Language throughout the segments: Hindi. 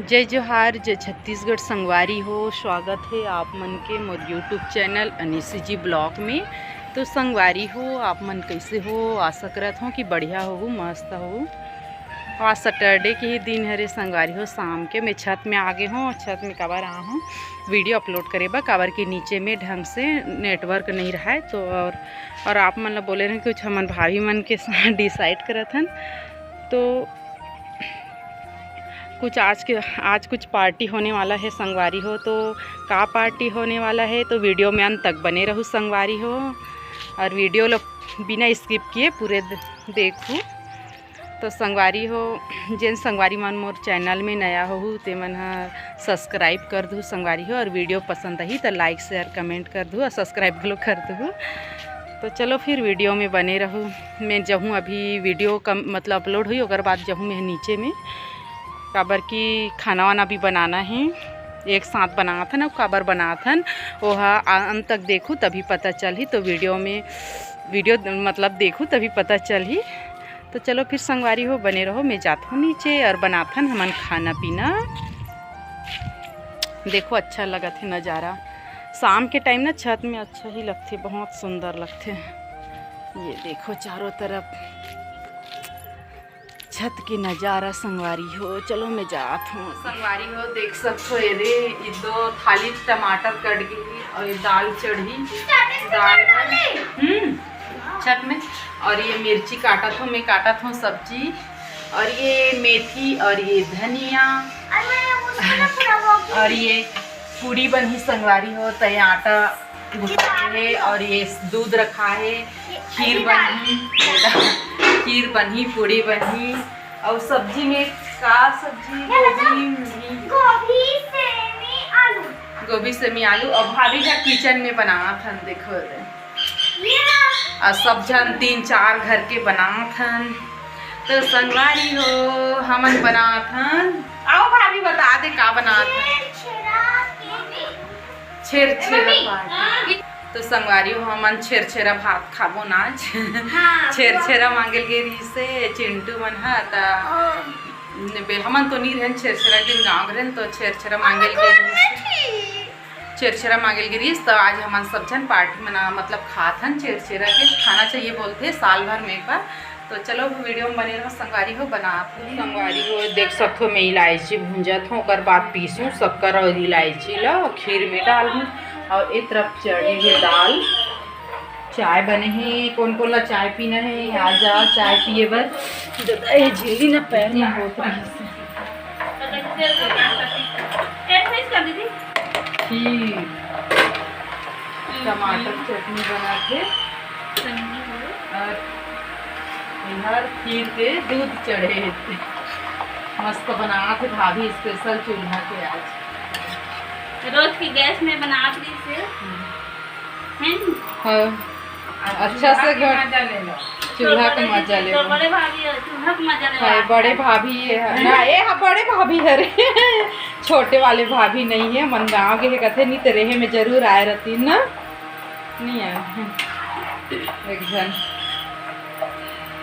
जय जोहार, जय छत्तीसगढ़ संगवारी हो। स्वागत है आप मन के मोर यूट्यूब चैनल अनीसी जी ब्लॉग में। तो संगवारी हो, आप मन कैसे हो? आशा करत हो कि बढ़िया हो, मस्त हो। आज सैटरडे के ही दिन हरे संगवारी हो। शाम के मैं छत में आ गए हूँ। छत में काबर आ हूँ वीडियो अपलोड करे बा, काबर के नीचे में ढंग से नेटवर्क नहीं रहा है। तो और आप मन ला बोले रहे कुछ हमन भाभी मन के साथ डिसाइड करत हन। तो कुछ आज कुछ पार्टी होने वाला है संगवारी हो। तो का पार्टी होने वाला है तो वीडियो में अंत तक बने रहूँ संगवारी हो, और वीडियो लो बिना स्किप किए पूरे देखूँ। तो संगवारी हो, जिन संगवारी मन मोर चैनल में नया हो ते मन सब्सक्राइब कर दूँ संगवारी हो, और वीडियो पसंद आई तो लाइक शेयर कमेंट कर दूँ और सब्सक्राइब लो कर दूँ। तो चलो फिर वीडियो में बने रहूँ। मैं जहूँ अभी वीडियो कम मतलब अपलोड हुई ओकर बाद जहूँ मैं नीचे में, काबर की खाना वाना भी बनाना है। एक साथ बना था ना, काबर बना था वह अंत तक देखूँ तभी पता चल ही। तो वीडियो मतलब देखूँ तभी पता चल ही। तो चलो फिर संगवारी हो, बने रहो। मैं जाता हूँ नीचे और बनाथन हमन खाना पीना। देखो अच्छा लगा थे नज़ारा। शाम के टाइम ना छत में अच्छा ही लगते, बहुत सुंदर लगते। ये देखो चारों तरफ छत के नज़ारा संगवारी हो। चलो मैं जात हूँ संगवारी हो। देख सकते हो ये दो थाली टमाटर कट गई और ये दाल चढ़ी दाल छत में, और ये मिर्ची काटा था, मैं काटा था सब्जी, और ये मेथी और ये धनिया और ये पूड़ी बनी संगवारी हो। तो ये आटा गूंथा है और ये दूध रखा है, खीर बनी पूड़ी बनी। और सब्जी में का सब्जी गोभी सेमी आलू। और भाभी का किचन में बना था, देखो और सब जन 3-4 घर के बना था। तो संगवारी हो हमन बना था। आओ भाभी बता दे का बना था। छेरछेरा। तो संगवारी हो हमन छेरछेरा भात खाबो नाच। छेरछेरा मांगल के से चिंटू मन हमन तो नहीं रहन छेरछेरा दिन गाँव रहन। तो छेरछेरा मांगल के रीस। तो आज हमन सब जन पार्टी मना मतलब खाथन छेरछेरा के खाना चाहिए बोलते साल भर में एक बार। तो चलो वीडियो में बने रहो संगवारी हो। संगवारी हो देख सकते हो, मैं इलायची भूंजत हूँ, और बाद पीसूँ शक्कर और इलायची ला खीर में डालूँ। और एक तरफ चढ़ी है दाल। चाय बने हैं, कौन कौन ला चाय पीना है आ जाओ चाय पिए बर। झीली ना पैर में होत रही। खीर टमाटर चटनी बना के और इधर खीर के दूध चढ़े मस्त बना थे भाभी स्पेशल चूल्हा के। आज रोज की गैस में बना रही से अच्छा से चूल्हा का मजा ले। तो बड़े भाभी चूल्हा का मजा ले। बड़े भाभी है ना, ये बड़े भाभी है रे। छोटे वाले भाभी नहीं है। मन गाँव के कथे नहीं तो रहे में जरूर आए रहती ना, नहीं आए एक जन।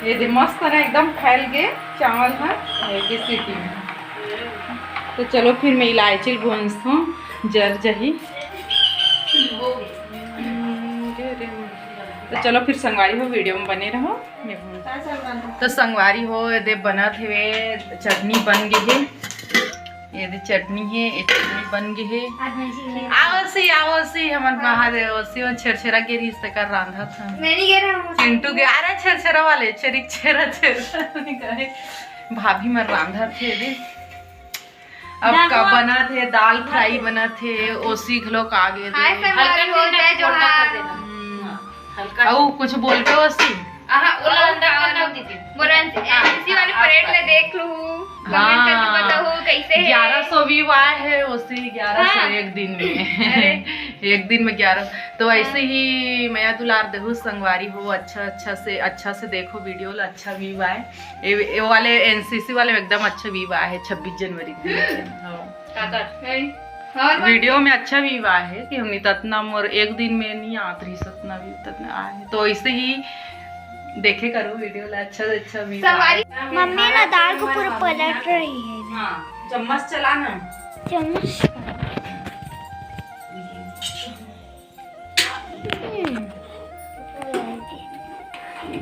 ये दे मस्त ना एकदम फैल गए चावल है एक सीटी में। तो चलो फिर मैं इलायची भूनता हूँ जर जही। तो चलो फिर संगवारी हो वीडियो में बने रहो। तो संगवारी हो दे बना थे चटनी बन गई है। ये दे चटनी है, ये चटनी बन गई है। आओ सी हमन कहा दे ओसी और छेरछेरा के रिश्ते कर रांधा था। चिंटू के अरे छेरछेरा वाले छेरा भाभी मर रांधा थे दे। अब का बना थे दाल फ्राई बना थे, ओसी घलोक आगे हल्का कुछ बोल के ओसी देख लू। 1100 व्यू आए है उसी 1100 एक दिन में। एक दिन में 1100। तो ऐसे ही मैं दुलार देहू संगवारी हो। अच्छा से देखो वीडियो, अच्छा व्यू आए। ये वाले एनसीसी वाले एकदम अच्छा व्यू आए है 26 जनवरी वीडियो में अच्छा व्यू आए है कि हमने ततना मोर एक दिन में नहीं आत रही सतना व्यू ततना आए। तो ऐसे ही देखे करो वीडियो ला अच्छा व्यू। मम्मी ना दाल को पूरा पलट रही है। हाँ चम्मच चलाना। चम्मच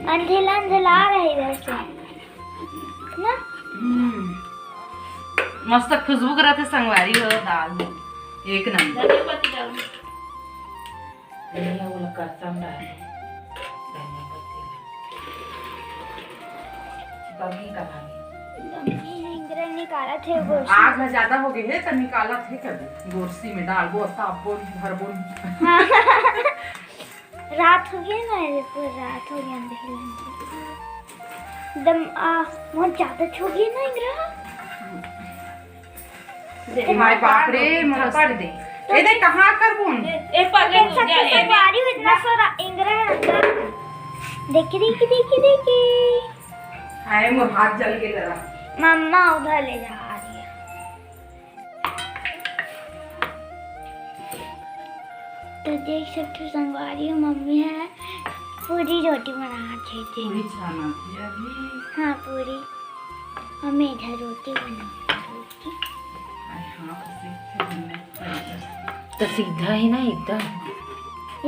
अंधेला अंधेला रही वैसे ना। मस्त खुशबू करत है संगवारी हो दाल में, एक नंबर। धनिया पत्ती डालो। धनिया वो करता हूँ डाल धनिया पत्ती बाकी का इंग्रन निकाला थे वो आग में ज्यादा हो गई है तो निकाला थे कभी गोरसी में डाल वो ताप बोल भर बोल। रात हो गई ना, पूरी रात हो गई अंधेला दम बहुत ज्यादा छो गई ना इंग्रा। हाय बाप रे मरस्ते दे ए दे कहां कर बुन एक पकड़ लो जा ये संगवारी हो इतना सारा इंग्रा है अंदर। देखी देखी देखी देखी हाय मोर हाथ जल के जरा। मम्मा उधर ले जा रही है। तो देख सकते हो संगवारी हो मम्मी है पूरी रोटी बना रही थी। पूरी छाना थी अभी। हाँ पूरी, हमें इधर रोटी बना रोटी। हाँ तो सीधा ही ना एकदम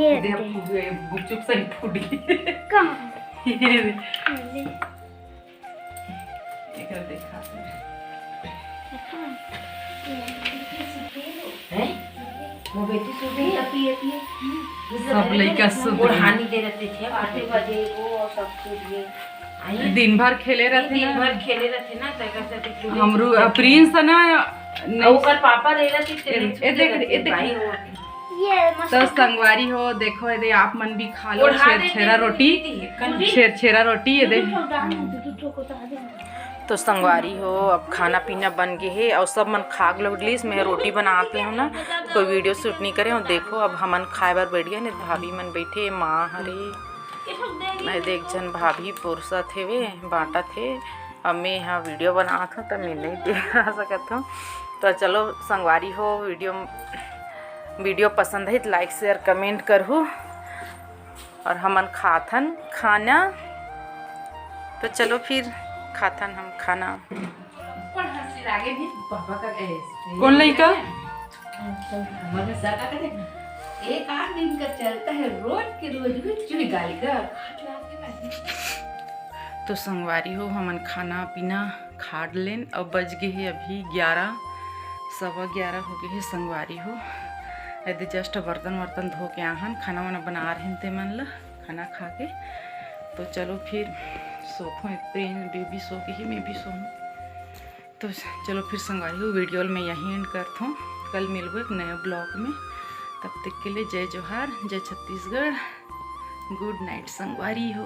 ये दे गुपचुप से फूट गई। कहाँ देखा है वो बेटी सो गई पिए पिए सब लड़का सुध और हानि दे रहते थे 8 बजे वो सब सूझ गए। दिन भर खेले रहते दिन ना भर खेले रहते ना तय करते थे हमरू प्रिंस ना ओकर पापा रह रहते थे। ए देख भाई हो ये मस्त तो संगवारी हो देखो ये आप मन भी खा लो छेरा रोटी छेरा रोटी ये दे। तो संगवारी हो अब खाना पीना बन गए है और सब मन खाग लोग लीस मैं रोटी बनाते हो ना कोई वीडियो शूट नहीं करे और देखो अब हमन खाए बार बैठ गए नहीं भाभी मन बैठे माँ हरे मैं देख जन भाभी पुरसा थे वे बांटा थे अब मैं यहाँ वीडियो बना था तो मैं नहीं दिखा सकता हूँ। तो चलो संगवारी हो वीडियो पसंद है तो लाइक शेयर कमेंट करूँ और हमन खाथन खाना। तो चलो फिर खाथन हम खाना। कौन लड़का एक आध दिन का चलता है रोज के रोज चुनी गाली का। तो संगवारी हो हमन खाना पीना खा लेन अब बज गए है अभी 11 सवा 11 हो गए है संगवारी हो। यदि जस्ट बर्तन वर्तन धो के आहन खाना वाना बना रहे ते मन ला खाना खा के। तो चलो फिर सोखो बेबी सो के ही मैं भी सोऊँ। तो चलो फिर संगवारी हो वीडियो में यहीं एंड करता हूँ। कल मिलूँ एक नए ब्लॉग में, तब तक के लिए जय जोहार जय छत्तीसगढ़। गुड नाइट संगवारी हो।